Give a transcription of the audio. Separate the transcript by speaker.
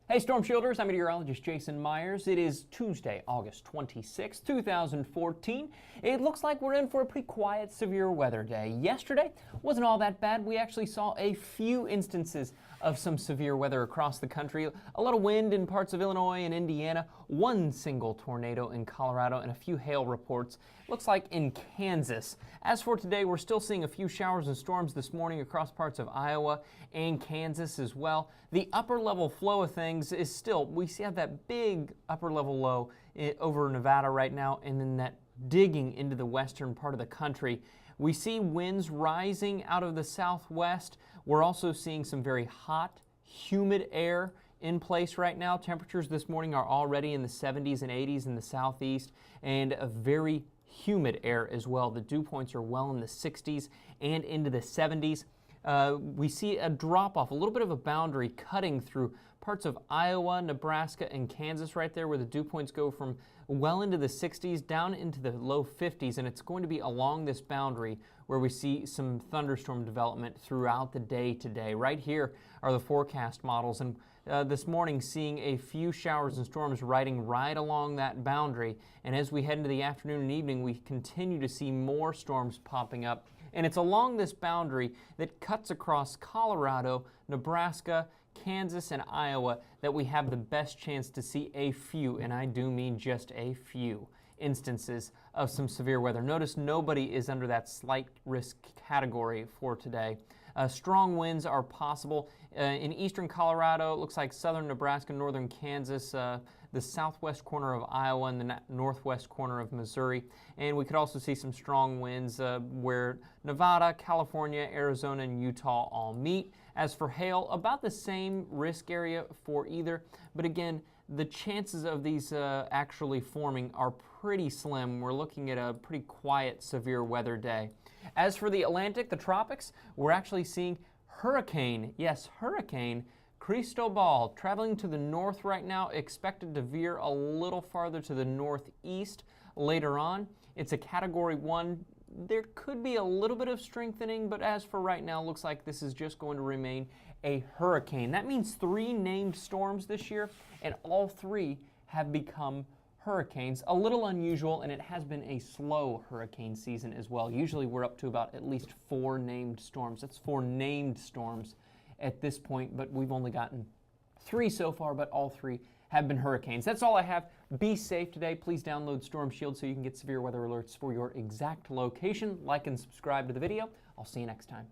Speaker 1: Hey Storm Shielders, I'm meteorologist Jason Myers. It is Tuesday, August 26, 2014. It looks like we're in for a pretty quiet, severe weather day. Yesterday wasn't all that bad. We actually saw a few instances of some severe weather across the country. A lot of wind in parts of Illinois and Indiana, one single tornado in Colorado, and a few hail reports. Looks like in Kansas. As for today, we're still seeing a few showers and storms this morning across parts of Iowa and Kansas as well. The upper level flow of things is still, we have that big upper level low over Nevada right now, and then that digging into the western part of the country. We see winds rising out of the southwest. We're also seeing some very hot, humid air in place right now. Temperatures this morning are already in the 70s and 80s in the southeast, and a very humid air as well. The dew points are well in the 60s and into the 70s. We see a drop-off, a little bit of a boundary cutting through parts of Iowa, Nebraska, and Kansas right there, where the dew points go from well into the 60s down into the low 50s, and it's going to be along this boundary where we see some thunderstorm development throughout the day today. Right here are the forecast models, and this morning seeing a few showers and storms riding right along that boundary, and as we head into the afternoon and evening, we continue to see more storms popping up. And it's along this boundary that cuts across Colorado, Nebraska, Kansas, and Iowa that we have the best chance to see a few, and I do mean just a few, instances of some severe weather. Notice nobody is under that slight risk category for today. Strong winds are possible in eastern Colorado. It looks like southern Nebraska, northern Kansas, the southwest corner of Iowa, and the northwest corner of Missouri. And we could also see some strong winds where Nevada, California, Arizona, and Utah all meet. As for hail, about the same risk area for either, but again, the chances of these actually forming are pretty slim. We're looking at a pretty quiet, severe weather day. As for the Atlantic, the tropics, we're actually seeing hurricane, yes, hurricane Cristobal traveling to the north right now, expected to veer a little farther to the northeast later on. It's a Category 1. There could be a little bit of strengthening, but as for right now, looks like this is just going to remain a hurricane. That means 3 named storms this year, and all 3 have become hurricanes. A little unusual, and it has been a slow hurricane season as well. Usually we're up to about at least 4 named storms. That's 4 named storms at this point, but we've only gotten 3 so far, but all 3 have been hurricanes. That's all I have. Be safe today. Please download Storm Shield so you can get severe weather alerts for your exact location. Like and subscribe to the video. I'll see you next time.